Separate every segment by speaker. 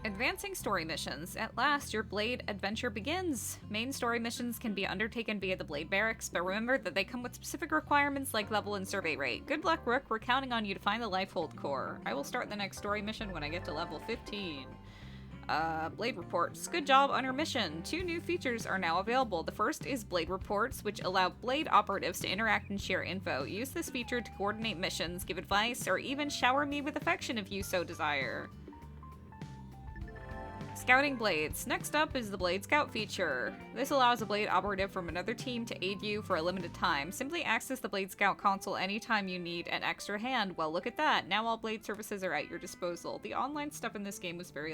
Speaker 1: Advancing story missions. At last, your Blade adventure begins. Main story missions can be undertaken via the Blade Barracks, but remember that they come with specific requirements like level and survey rate. Good luck, Rook. We're counting on you to find the Lifehold core. I will start the next story mission when I get to level 15. Blade Reports. Good job on your mission. 2 new features are now available. The first is Blade Reports, which allow Blade operatives to interact and share info. Use this feature to coordinate missions, give advice, or even shower me with affection if you so desire. Scouting Blades. Next up is the Blade Scout feature. This allows a Blade operative from another team to aid you for a limited time. Simply access the Blade Scout console anytime you need an extra hand. Well, look at that. Now all Blade services are at your disposal. The online stuff in this game was very,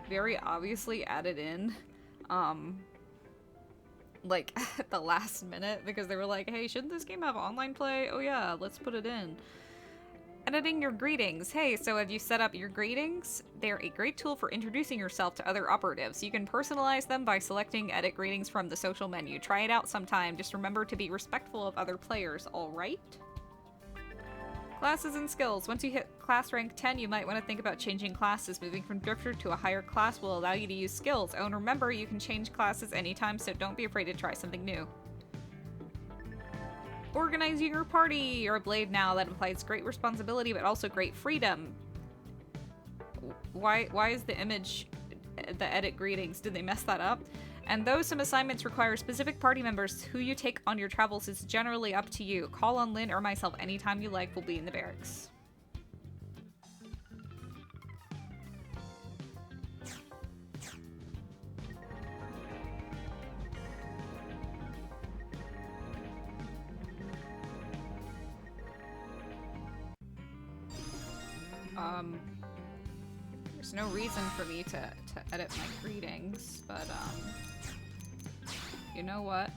Speaker 1: very obviously added in, at the last minute, because they were like, hey, shouldn't this game have online play? Oh yeah, let's put it in. Editing your greetings. Hey, so have you set up your greetings? They're a great tool for introducing yourself to other operatives. You can personalize them by selecting Edit Greetings from the social menu. Try it out sometime. Just remember to be respectful of other players, alright? Classes and skills. Once you hit class rank 10, you might want to think about changing classes. Moving from Drifter to a higher class will allow you to use skills. Oh, and remember, you can change classes anytime, so don't be afraid to try something new. Organizing your party. You're a Blade now. That implies great responsibility, but also great freedom. Why is the image the edit greetings? Did they mess that up? And though some assignments require specific party members, who you take on your travels is generally up to you. Call on Lynn or myself anytime you like. We'll be in the barracks. There's no reason for me to edit my greetings, but, you know what?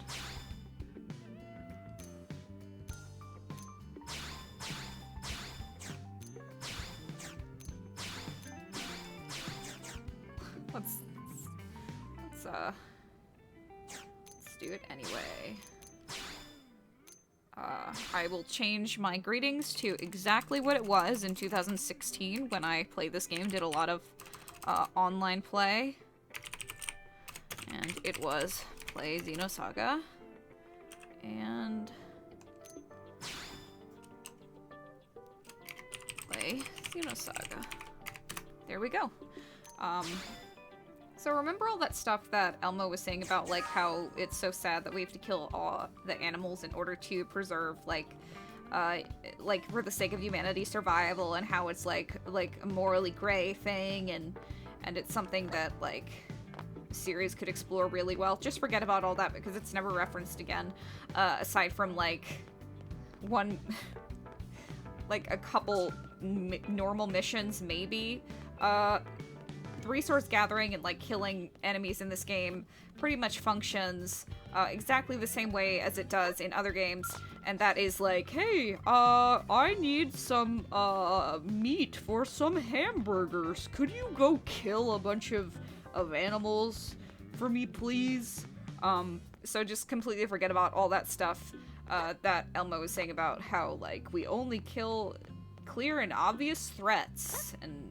Speaker 1: Let's do it anyway. I will change my greetings to exactly what it was in 2016 when I played this game, did a lot of online play. And it was play Xenosaga. And play Xenosaga. There we go. So remember all that stuff that Elmo was saying about, like, how it's so sad that we have to kill all the animals in order to preserve, like, for the sake of humanity survival, and how it's, like a morally gray thing, and it's something that, like, the series could explore really well. Just forget about all that, because it's never referenced again, aside from, like, a couple normal missions, maybe. Resource gathering and, like, killing enemies in this game pretty much functions exactly the same way as it does in other games, and that is like, hey, I need some meat for some hamburgers. Could you go kill a bunch of animals for me, please? So just completely forget about all that stuff that Elmo was saying about how, like, we only kill clear and obvious threats, and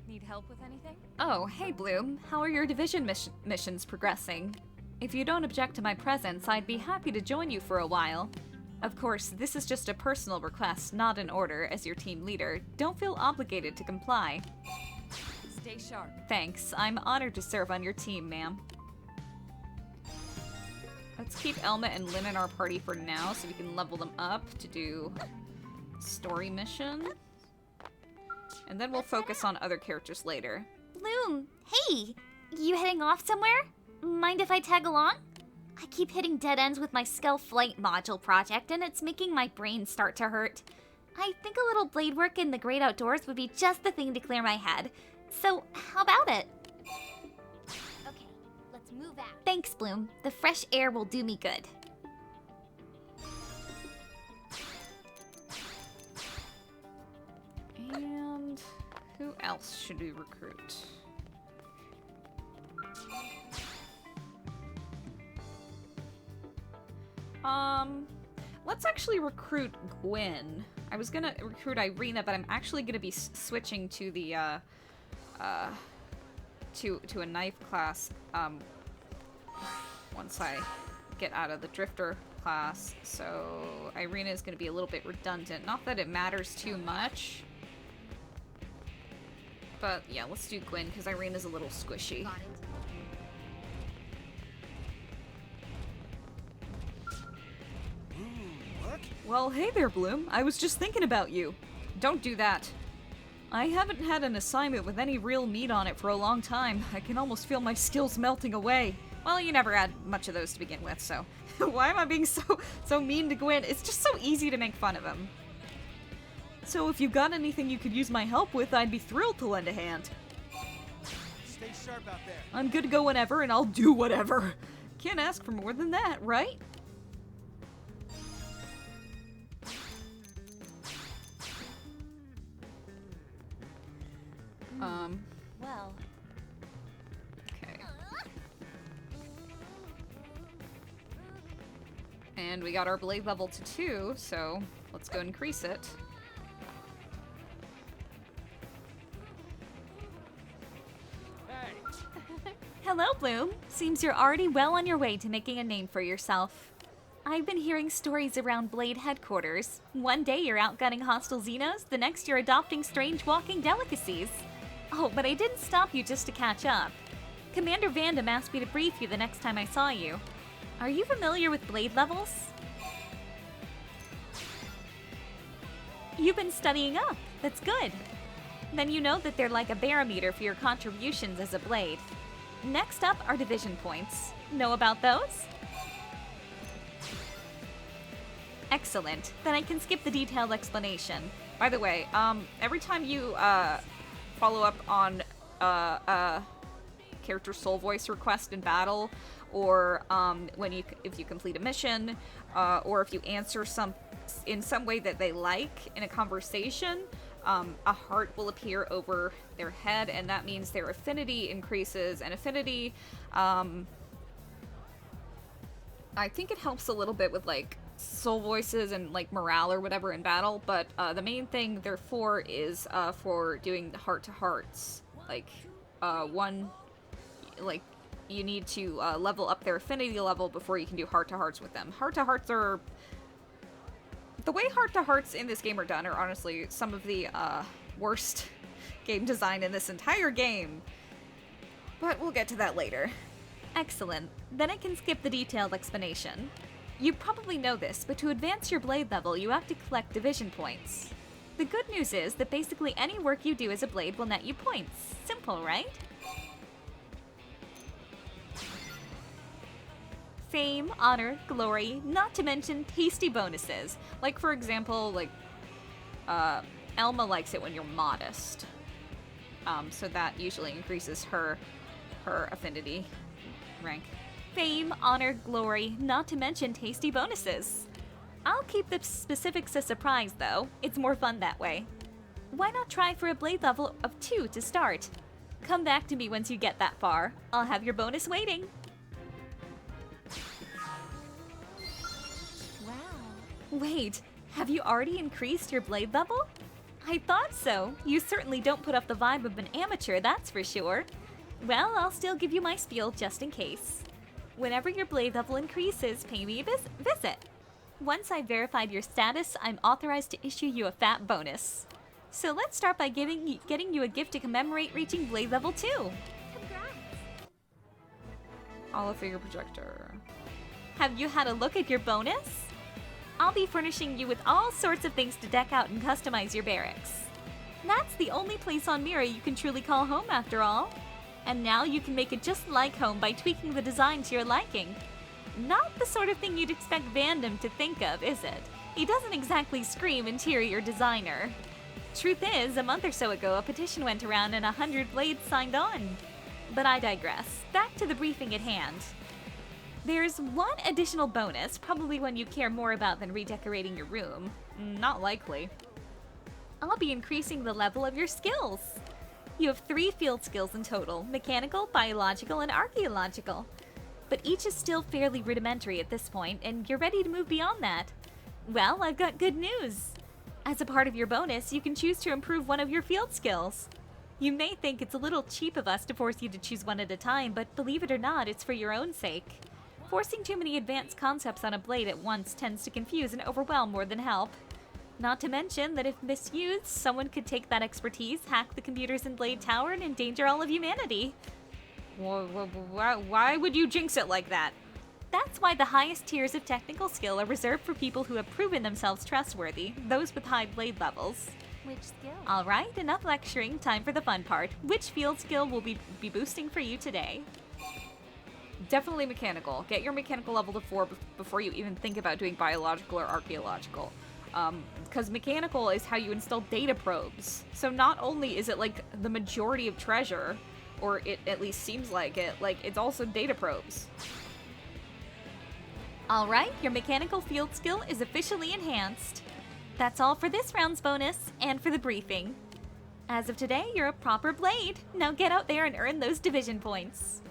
Speaker 2: Need help with anything?
Speaker 1: Oh, hey Bloom. How are your division missions progressing? If you don't object to my presence, I'd be happy to join you for a while. Of course, this is just a personal request, not an order as your team leader. Don't feel obligated to comply.
Speaker 2: Stay sharp.
Speaker 1: Thanks. I'm honored to serve on your team, ma'am. Let's keep Elma and Lynn in our party for now so we can level them up to do story mission. And then we'll focus on other characters later.
Speaker 3: Bloom, hey! You heading off somewhere? Mind if I tag along? I keep hitting dead ends with my Scale Flight module project, and it's making my brain start to hurt. I think a little blade work in the great outdoors would be just the thing to clear my head. So, how about it?
Speaker 4: Okay, let's move out.
Speaker 3: Thanks, Bloom. The fresh air will do me good.
Speaker 1: And who else should we recruit? let's actually recruit Gwen. I was gonna recruit Irina, but I'm actually gonna be switching to the, to a knife class, once I get out of the Drifter class. So Irina is gonna be a little bit redundant. Not that it matters too much. But yeah, let's do Gwen, because Irina's a little squishy.
Speaker 4: Got it.
Speaker 1: Well, hey there, Bloom. I was just thinking about you. Don't do that. I haven't had an assignment with any real meat on it for a long time. I can almost feel my skills melting away. Well, you never had much of those to begin with, so... Why am I being so mean to Gwen? It's just so easy to make fun of him. So if you've got anything you could use my help with, I'd be thrilled to lend a hand.
Speaker 5: Stay sharp out there.
Speaker 1: I'm good to go whenever, and I'll do whatever. Can't ask for more than that, right?
Speaker 2: Well,
Speaker 1: Okay. And we got our blade level to 2, so let's go increase it.
Speaker 3: Hello, Bloom. Seems you're already well on your way to making a name for yourself. I've been hearing stories around Blade headquarters. One day you're outgunning hostile Xenos, the next you're adopting strange walking delicacies. Oh, but I didn't stop you just to catch up. Commander Vandam asked me to brief you the next time I saw you. Are you familiar with blade levels? You've been studying up. That's good. Then you know that they're like a barometer for your contributions as a blade. Next up are division points. Know about those? Excellent. Then I can skip the detailed explanation.
Speaker 1: By the way, every time you follow up on character soul voice request in battle, or if you complete a mission, or if you answer in some way that they like in a conversation, a heart will appear over their head, and that means their affinity increases. And affinity, I think it helps a little bit with like soul voices and like morale or whatever in battle, but the main thing therefore is for doing heart to hearts. Like you need to level up their affinity level before you can do heart to hearts with them. Heart to hearts are the way heart to hearts in this game are done are honestly some of the worst game design in this entire game. But we'll get to that later.
Speaker 3: Excellent. Then I can skip the detailed explanation. You probably know this, but to advance your blade level, you have to collect division points. The good news is that basically any work you do as a blade will net you points. Simple, right? Fame, honor, glory, not to mention tasty bonuses. Like, for example, like, Elma likes it when you're modest. So that usually increases her affinity rank. Fame, honor, glory, not to mention tasty bonuses. I'll keep the specifics a surprise, though. It's more fun that way. Why not try for a blade level of 2 to start? Come back to me once you get that far. I'll have your bonus waiting.
Speaker 2: wow.
Speaker 3: Wait, have you already increased your blade level? I thought so. You certainly don't put up the vibe of an amateur, that's for sure. Well, I'll still give you my spiel just in case. Whenever your blade level increases, pay me a visit. Once I've verified your status, I'm authorized to issue you a fat bonus. So let's start by getting you a gift to commemorate reaching blade level 2.
Speaker 4: Congrats.
Speaker 1: Holofigure projector.
Speaker 3: Have you had a look at your bonus? I'll be furnishing you with all sorts of things to deck out and customize your barracks. That's the only place on Mira you can truly call home after all. And now you can make it just like home by tweaking the design to your liking. Not the sort of thing you'd expect Vandam to think of, is it? He doesn't exactly scream interior designer. Truth is, a month or so ago, a petition went around and 100 blades signed on. But I digress. Back to the briefing at hand. There's one additional bonus, probably one you care more about than redecorating your room.
Speaker 1: Not likely.
Speaker 3: I'll be increasing the level of your skills. You have 3 field skills in total: mechanical, biological, and archaeological. But each is still fairly rudimentary at this point, and you're ready to move beyond that. Well, I've got good news. As a part of your bonus, you can choose to improve one of your field skills. You may think it's a little cheap of us to force you to choose one at a time, but believe it or not, it's for your own sake. Forcing too many advanced concepts on a blade at once tends to confuse and overwhelm more than help. Not to mention that if misused, someone could take that expertise, hack the computers in Blade Tower, and endanger all of humanity.
Speaker 1: Why would you jinx it like that?
Speaker 3: That's why the highest tiers of technical skill are reserved for people who have proven themselves trustworthy, those with high blade levels.
Speaker 2: Which skill?
Speaker 3: Alright, enough lecturing, time for the fun part. Which field skill will be boosting for you today?
Speaker 1: Definitely mechanical. Get your mechanical level to 4 before you even think about doing biological or archaeological. Because mechanical is how you install data probes. So not only is it like the majority of treasure, or it at least seems like it, like it's also data probes.
Speaker 3: Alright, your mechanical field skill is officially enhanced. That's all for this round's bonus, and for the briefing. As of today, you're a proper blade. Now get out there and earn those division points.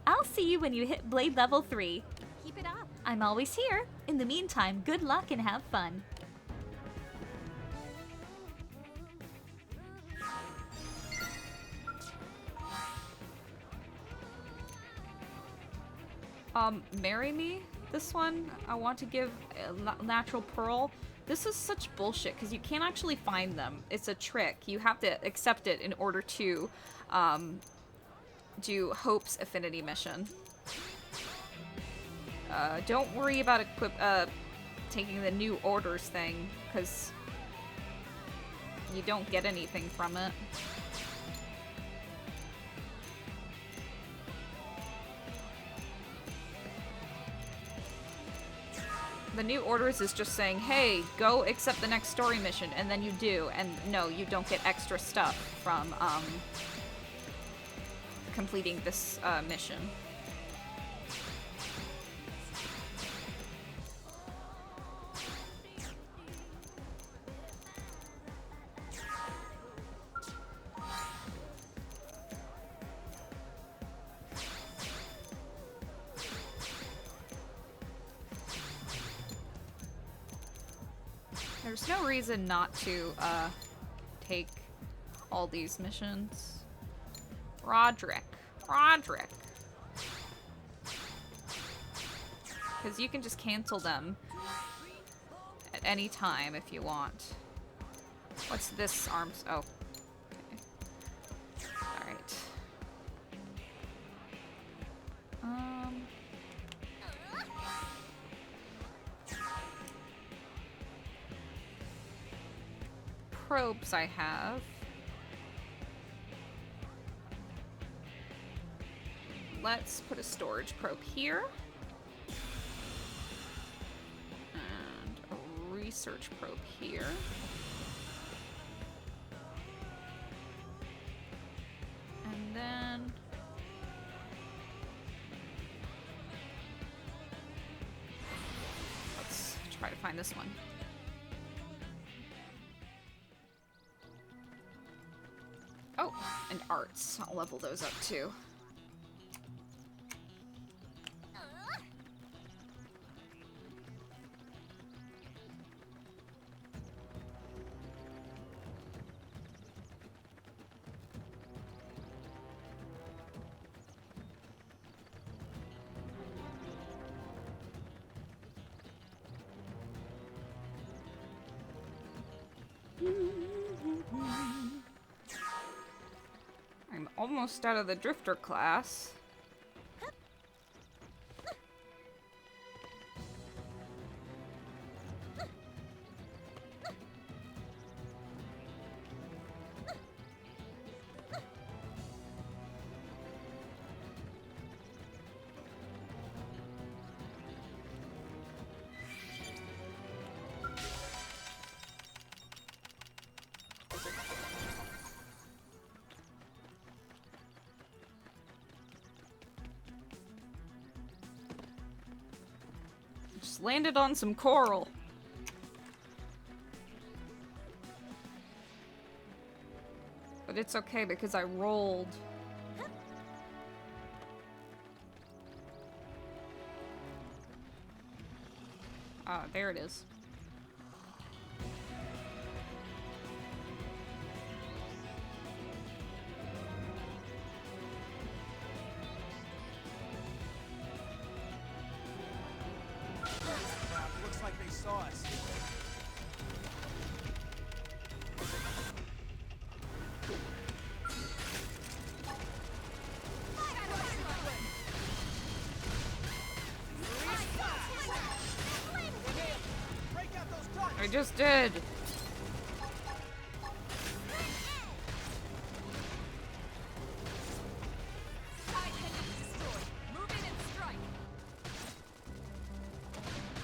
Speaker 3: I'll see you when you hit blade level 3.
Speaker 2: Keep it up.
Speaker 3: I'm always here. In the meantime, good luck and have fun.
Speaker 1: Marry me? This one, I want to give a natural pearl. This is such bullshit, because you can't actually find them. It's a trick. You have to accept it in order to, do Hope's affinity mission. Don't worry about taking the new orders thing, because you don't get anything from it. The new orders is just saying, hey, go accept the next story mission, and then you do, and no, you don't get extra stuff from, completing this, mission. There's no reason not to, take all these missions. Roderick. Because you can just cancel them at any time if you want. What's this arms? Oh. Okay. Alright. Probes I have. Let's put a storage probe here. And a research probe here. And then... let's try to find this one. Oh, and arts. I'll level those up too. I'm almost out of the drifter class. Just landed on some coral. But it's okay because I rolled. There it is. I just did.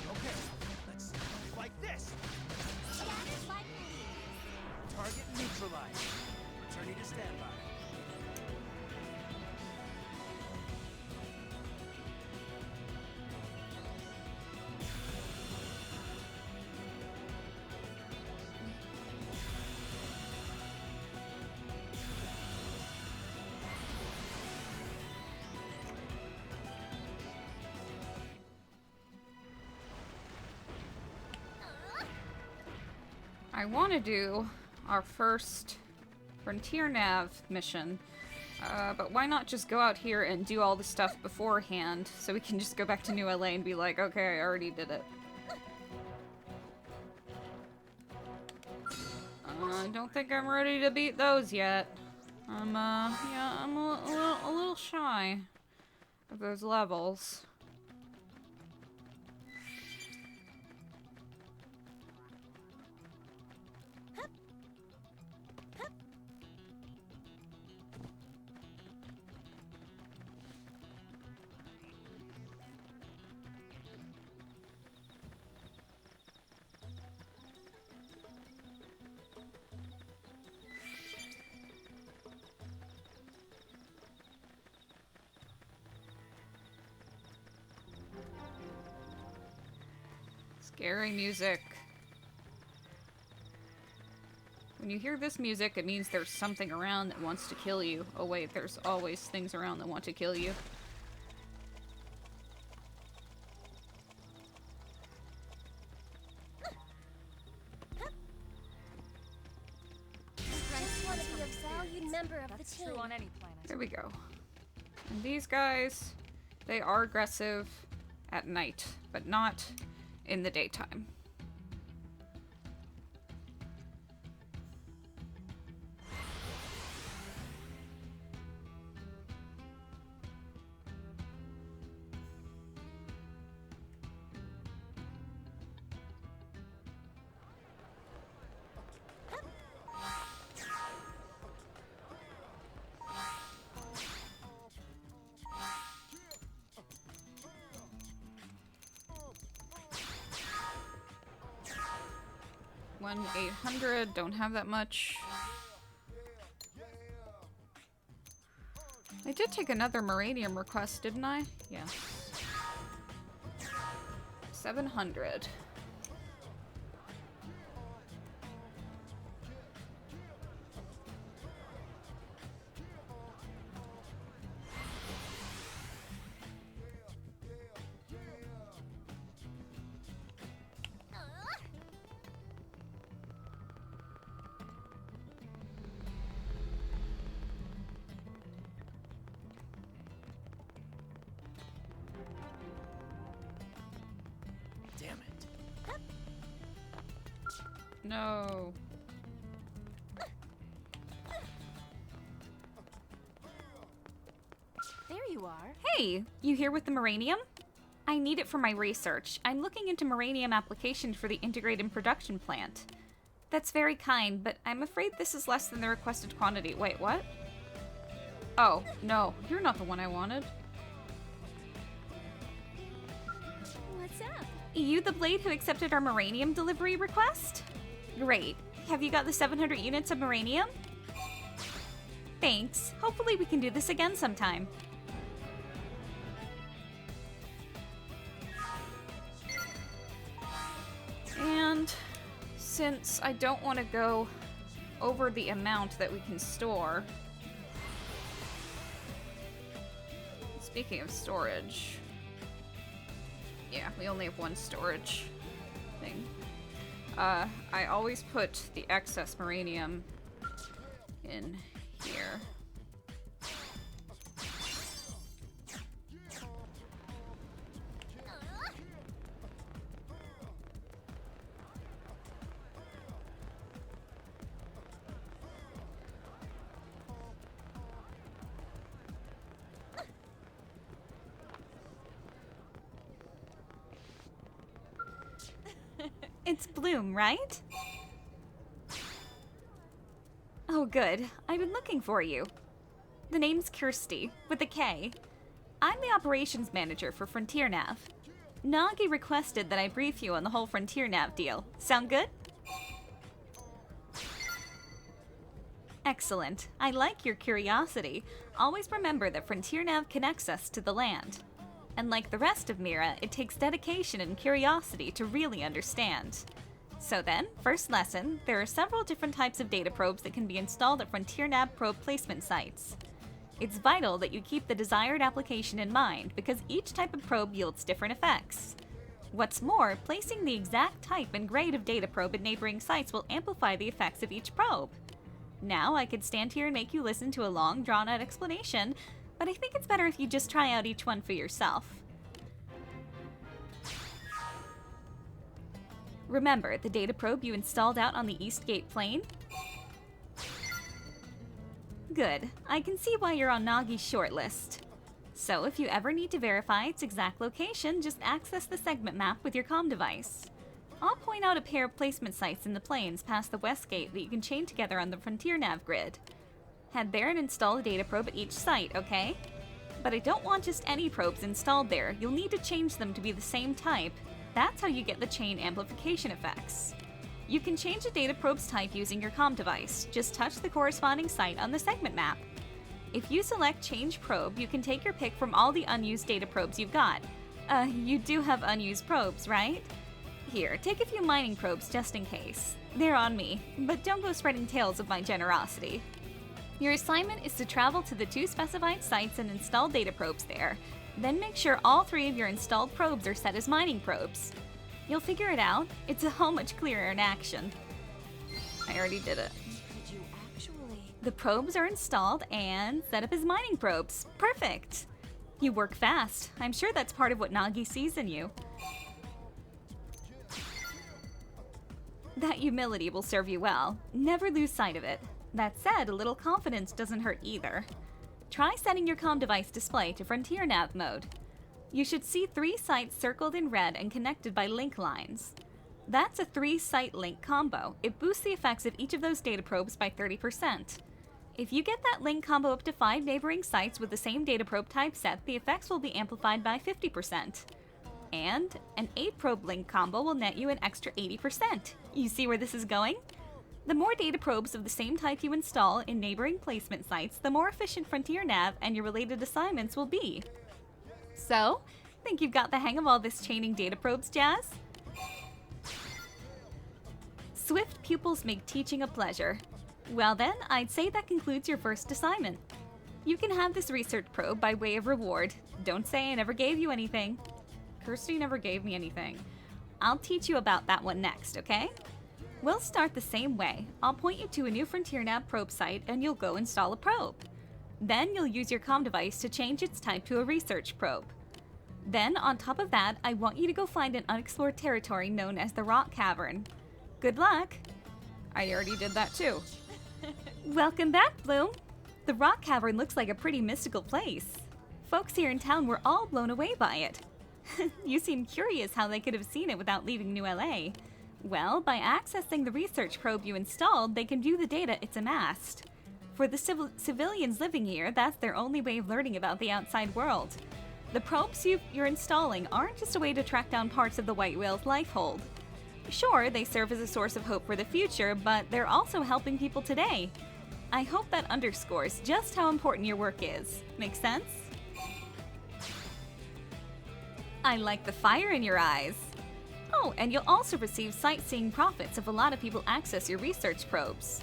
Speaker 5: Okay, let's like this. Target neutralized. Returning to standby.
Speaker 1: I want to do our first Frontier Nav mission, but why not just go out here and do all the stuff beforehand so we can just go back to New LA and be like, okay, I already did it. I don't think I'm ready to beat those yet. I'm a little shy of those levels. Scary music. When you hear this music, it means there's something around that wants to kill you. Oh wait, there's always things around that want to kill you.
Speaker 4: Just want to be a valued member of the team.
Speaker 2: True on any planet.
Speaker 1: There we go. And these guys, they are aggressive at night, but not in the daytime. One 800, don't have that much. I did take another Moranium request, didn't I? Yeah. 700.
Speaker 5: Damn it.
Speaker 1: No.
Speaker 2: There you are.
Speaker 3: Hey, you here with the Moranium? I need it for my research. I'm looking into Moranium application for the integrated production plant. That's very kind, but I'm afraid this is less than the requested quantity. Wait, what?
Speaker 1: Oh, no, you're not the one I wanted.
Speaker 4: What's up?
Speaker 3: You the Blade who accepted our Moranium delivery request? Great. Have you got the 700 units of Moranium? Thanks. Hopefully we can do this again sometime.
Speaker 1: And since I don't want to go over the amount that we can store, speaking of storage, yeah, we only have one storage thing. I always put the excess Moranium in here. It's Bloom, right? Oh, good. I've been looking for you. The name's Kirsty, with a K. I'm the operations manager for Frontier Nav. Nagi requested that I brief you on the whole Frontier Nav deal. Sound good? Excellent. I like your curiosity. Always remember that Frontier Nav connects us to the land. And like the rest of Mira, it takes dedication and curiosity to really understand. So then, first lesson, there are several different types of data probes that can be installed at Frontier Nav probe placement sites. It's vital that you keep the desired application in mind because each type of probe yields different effects. What's more, placing the exact type and grade of data probe at neighboring sites will amplify the effects of each probe. Now, I could stand here and make you listen to a long, drawn-out explanation, but I think it's better if you just try out each one for yourself. Remember the data probe you installed out on the East Gate plane? Good. I can see why you're on Nagi's shortlist. So if you ever need to verify its exact location, just access the segment map with your comm device. I'll point out a pair of placement sites in the plains past the West Gate that you can chain together on the Frontier Nav grid. Head there and install a data probe at each site, okay? But I don't want just any probes installed there. You'll need to change them to be the same type. That's how you get the chain amplification effects. You can change a data probe's type using your comm device. Just touch the corresponding site on the segment map. If you select Change Probe, you can take your pick from all the unused data probes you've got. You do have unused probes, right? Here, take a few mining probes just in case. They're on me, but don't go spreading tales of my generosity. Your assignment is to travel to the 2 specified sites and install data probes there. Then make sure all 3 of your installed probes are set as mining probes. You'll figure it out. It's all much clearer in action. I already did it.
Speaker 2: Could you actually?
Speaker 1: The probes are installed and set up as mining probes. Perfect! You work fast. I'm sure that's part of what Nagi sees in you. That humility will serve you well. Never lose sight of it. That said, a little confidence doesn't hurt either. Try setting your comm device display to Frontier Nav mode. You should see 3 sites circled in red and connected by link lines. That's a 3-site link combo. It boosts the effects of each of those data probes by 30%. If you get that link combo up to 5 neighboring sites with the same data probe type set, the effects will be amplified by 50%. And an 8-probe link combo will net you an extra 80%. You see where this is going? The more data probes of the same type you install in neighboring placement sites, the more efficient Frontier Nav and your related assignments will be. So, think you've got the hang of all this chaining data probes jazz? Swift pupils make teaching a pleasure. Well then, I'd say that concludes your first assignment. You can have this research probe by way of reward. Don't say I never gave you anything. Kirsty never gave me anything. I'll teach you about that one next, okay? We'll start the same way. I'll point you to a new Frontier Nav probe site and you'll go install a probe. Then you'll use your comm device to change its type to a research probe. Then, on top of that, I want you to go find an unexplored territory known as the Rock Cavern. Good luck! I already did that too. Welcome back, Bloom! The Rock Cavern looks like a pretty mystical place. Folks here in town were all blown away by it. You seem curious how they could have seen it without leaving New LA. Well, by accessing the research probe you installed, they can view the data it's amassed. For the civilians living here, that's their only way of learning about the outside world. The probes you're installing aren't just a way to track down parts of the white whale's life hold. Sure, they serve as a source of hope for the future, but they're also helping people today. I hope that underscores just how important your work is. Make sense? I like the fire in your eyes. Oh, and you'll also receive sightseeing profits if a lot of people access your research probes.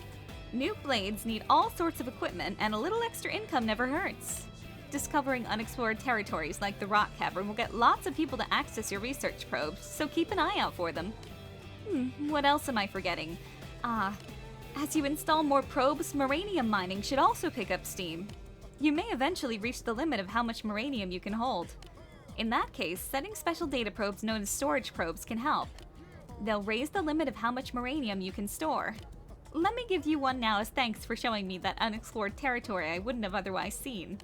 Speaker 1: New blades need all sorts of equipment, and a little extra income never hurts. Discovering unexplored territories like the Rock Cavern will get lots of people to access your research probes, so keep an eye out for them. What else am I forgetting? As you install more probes, moranium mining should also pick up steam. You may eventually reach the limit of how much moranium you can hold. In that case, setting special data probes known as storage probes can help. They'll raise the limit of how much moranium you can store. Let me give you one now as thanks for showing me that unexplored territory I wouldn't have otherwise seen.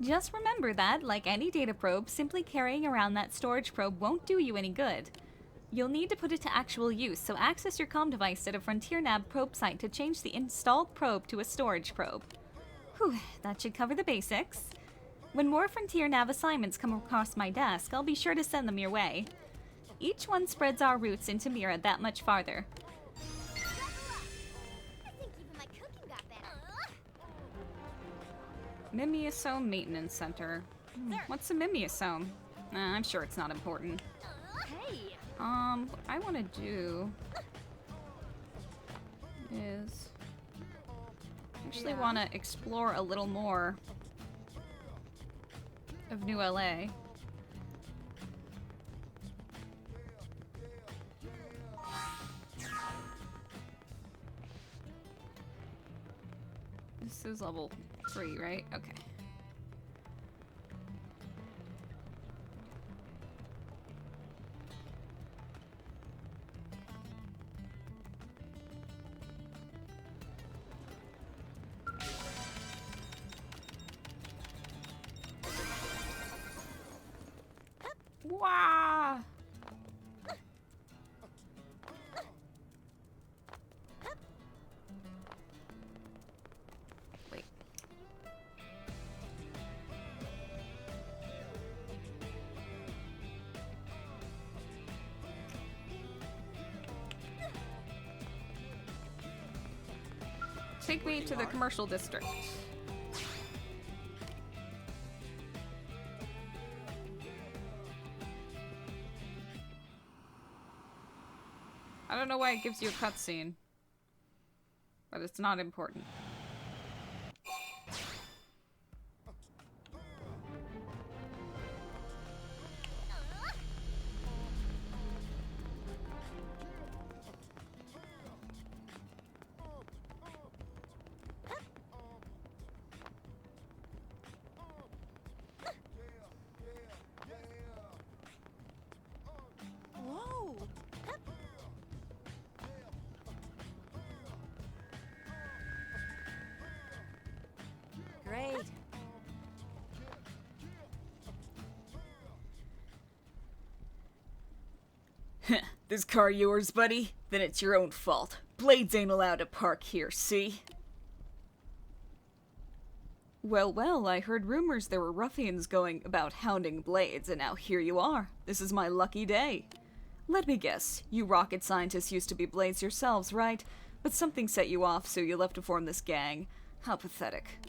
Speaker 1: Just remember that, like any data probe, simply carrying around that storage probe won't do you any good. You'll need to put it to actual use, so access your comm device at a Frontier Nav probe site to change the installed probe to a storage probe. Whew, that should cover the basics. When more Frontier Nav assignments come across my desk, I'll be sure to send them your way. Each one spreads our routes into Mira that much farther.
Speaker 4: I think even my cooking got better.
Speaker 1: Mimeosome Maintenance Center. What's a mimeosome? I'm sure it's not important.
Speaker 4: Hey.
Speaker 1: What I want to do is actually want to explore a little more of New LA. This is level 3, right? Okay. Wow. Wait. Take me to the commercial district. I don't know why it gives you a cutscene, but it's not important.
Speaker 4: Whoa. Great.
Speaker 6: This car yours, buddy? Then it's your own fault. Blades ain't allowed to park here, see?
Speaker 1: Well, well, I heard rumors there were ruffians going about hounding Blades, and now here you are. This is my lucky day. Let me guess, you rocket scientists used to be Blades yourselves, right? But something set you off, so you left to form this gang. How pathetic.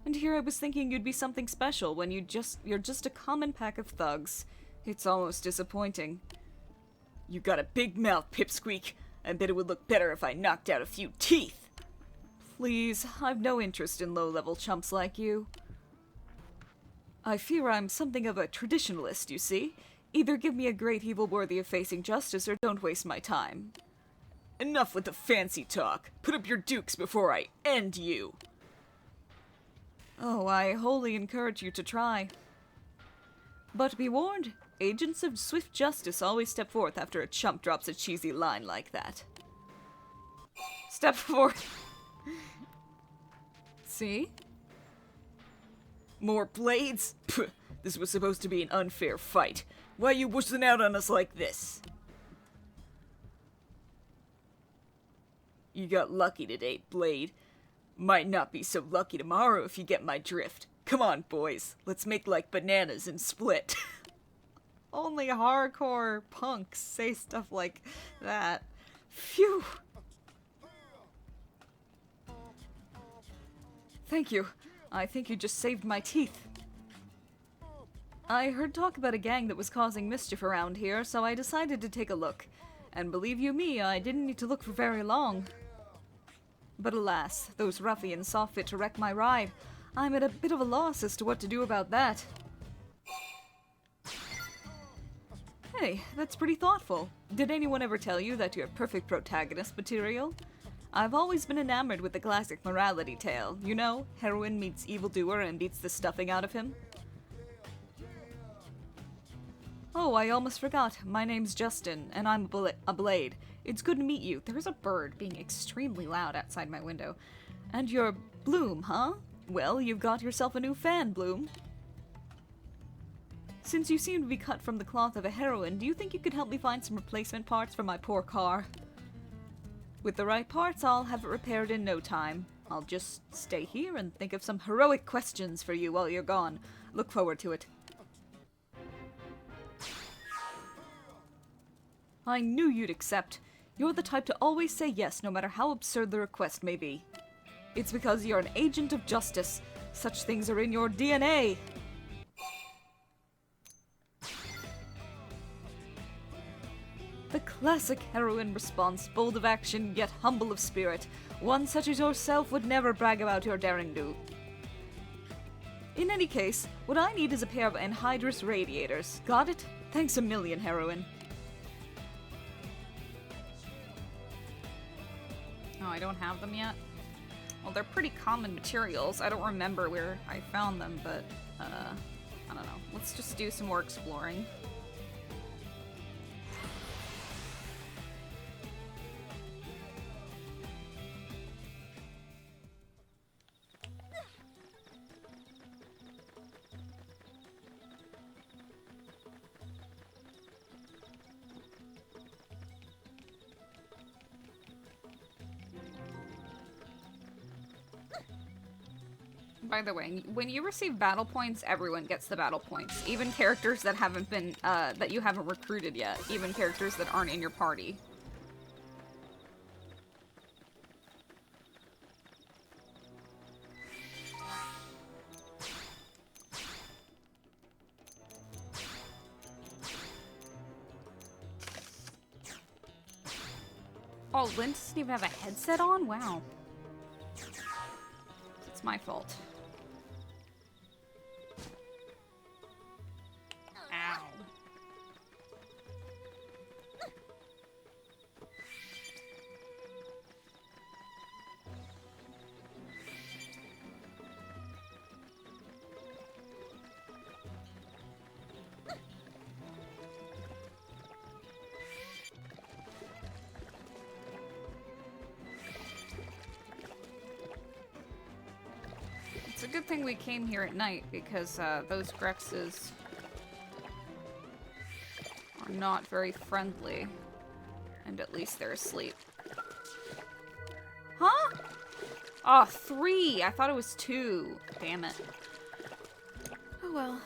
Speaker 1: And here I was thinking you'd be something special when you're just a common pack of thugs. It's almost disappointing.
Speaker 6: You got a big mouth, Pipsqueak. I bet it would look better if I knocked out a few teeth.
Speaker 1: Please, I've no interest in low-level chumps like you. I fear I'm something of a traditionalist, you see. Either give me a great evil worthy of facing justice, or don't waste my time.
Speaker 6: Enough with the fancy talk. Put up your dukes before I end you.
Speaker 1: Oh, I wholly encourage you to try. But be warned, agents of swift justice always step forth after a chump drops a cheesy line like that. Step forth. See?
Speaker 6: More Blades? Pff, this was supposed to be an unfair fight. Why you wussing out on us like this? You got lucky today, Blade. Might not be so lucky tomorrow if you get my drift. Come on, boys. Let's make like bananas and split.
Speaker 1: Only hardcore punks say stuff like that. Phew. Thank you. I think you just saved my teeth. I heard talk about a gang that was causing mischief around here, so I decided to take a look. And believe you me, I didn't need to look for very long. But alas, those ruffians saw fit to wreck my ride. I'm at a bit of a loss as to what to do about that. Hey, that's pretty thoughtful. Did anyone ever tell you that you're perfect protagonist material? I've always been enamored with the classic morality tale. You know, heroine meets evildoer and beats the stuffing out of him. Oh, I almost forgot. My name's Justin, and I'm a Blade. It's good to meet you. There's a bird being extremely loud outside my window. And you're Bloom, huh?
Speaker 6: Well, you've got yourself a new fan, Bloom. Since you seem to be cut from the cloth of a heroine, do you think you could help me find some replacement parts for my poor car? With the right parts, I'll have it repaired in no time. I'll just stay here and think of some heroic questions for you while you're gone. Look forward to it. I knew you'd accept. You're the type to always say yes, no matter how absurd the request may be. It's because you're an agent of justice. Such things are in your DNA. The classic heroine response, bold of action, yet humble of spirit. One such as yourself would never brag about your daring do. In any case, what I need is a pair of anhydrous radiators. Got it? Thanks a million, heroine.
Speaker 1: Oh, I don't have them yet? Well, they're pretty common materials. I don't remember where I found them, but, I don't know. Let's just do some more exploring. By the way, when you receive battle points, everyone gets the battle points. Even characters that haven't been, that you haven't recruited yet. Even characters that aren't in your party. Oh, Lynn doesn't even have a headset on? Wow. It's my fault. Ow. It's a good thing we came here at night, because those Grexes are not very friendly. And at least they're asleep. Huh? Oh, 3! I thought it was 2. Damn it. Oh well.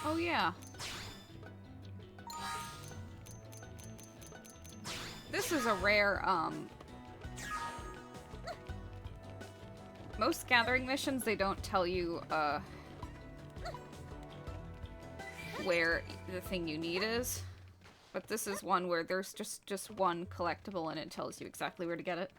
Speaker 1: Oh yeah. This is a rare, most gathering missions, they don't tell you, where the thing you need is. But this is one where there's just one collectible and it tells you exactly where to get it.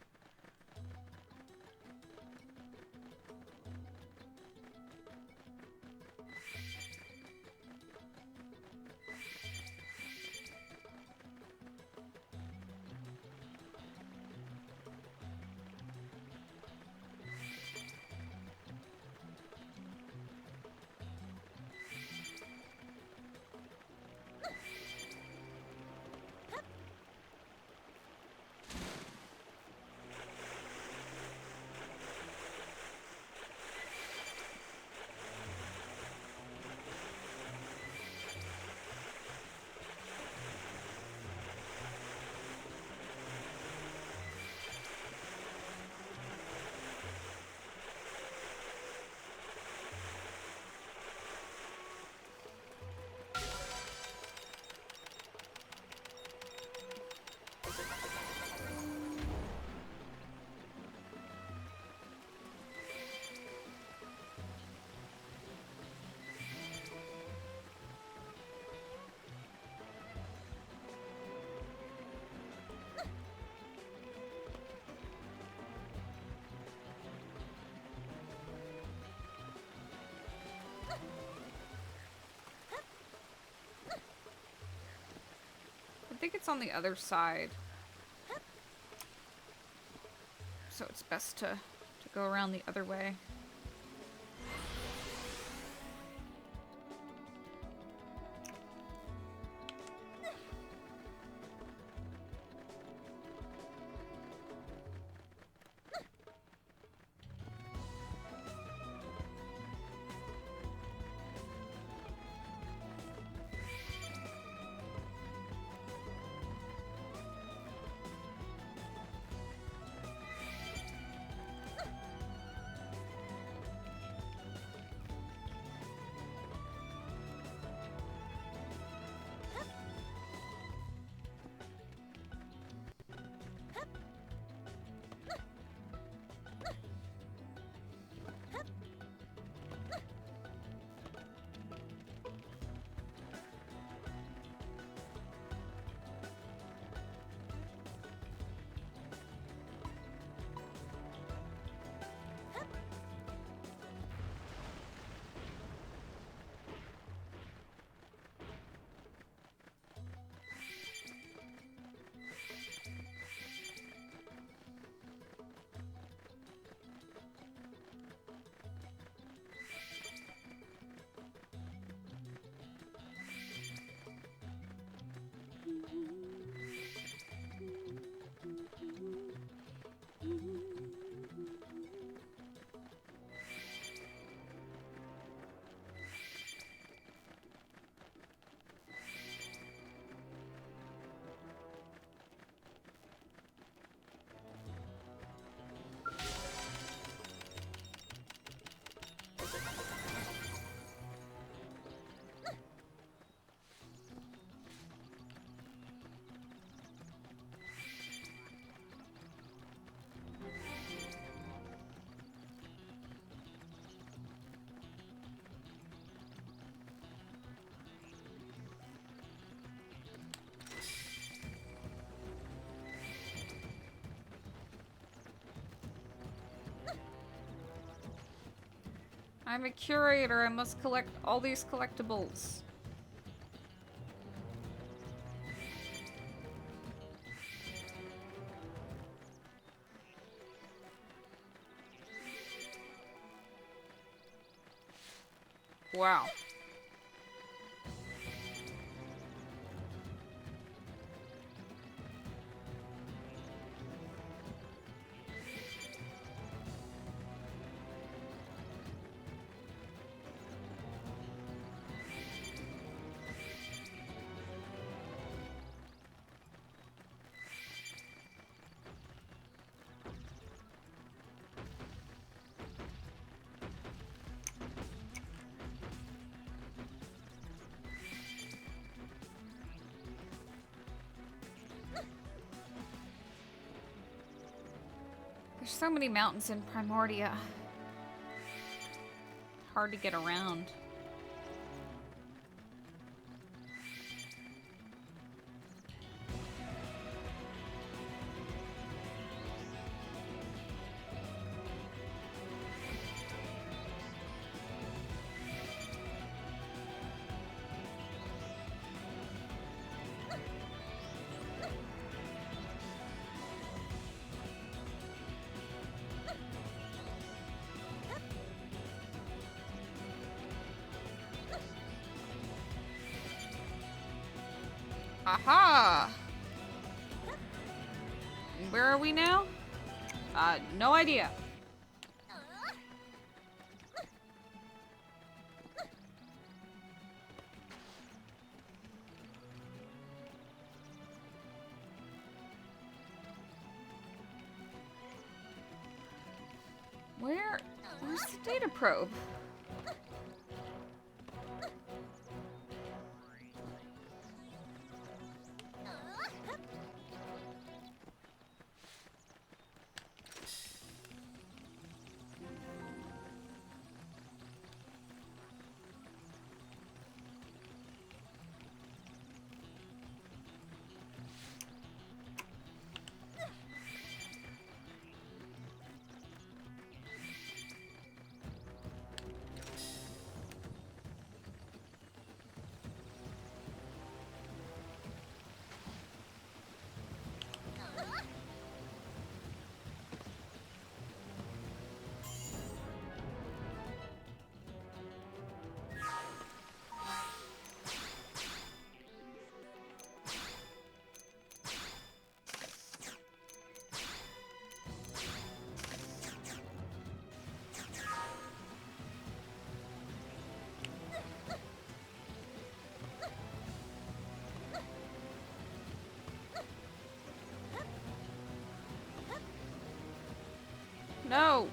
Speaker 1: think it's on the other side. So it's best to go around the other way. I'm a curator. I must collect all these collectibles. Wow. There's so many mountains in Primordia. Hard to get around. Aha! Where are we now? No idea. Where's the data probe? No!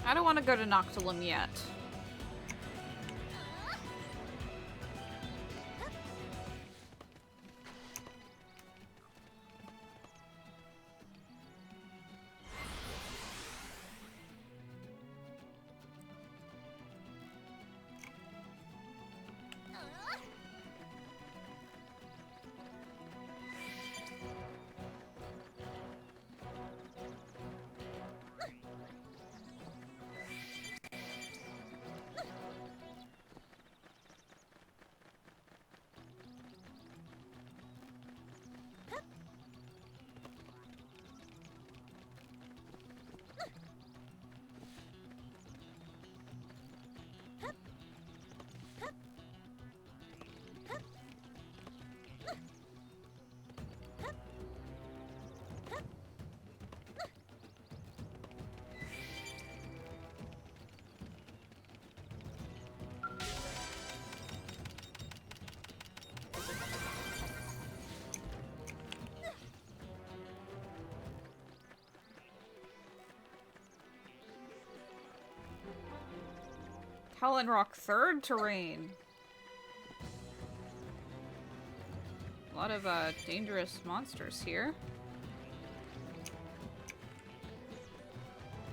Speaker 1: I don't want to go to Noctilum yet. Helen Rock 3rd terrain. A lot of dangerous monsters here.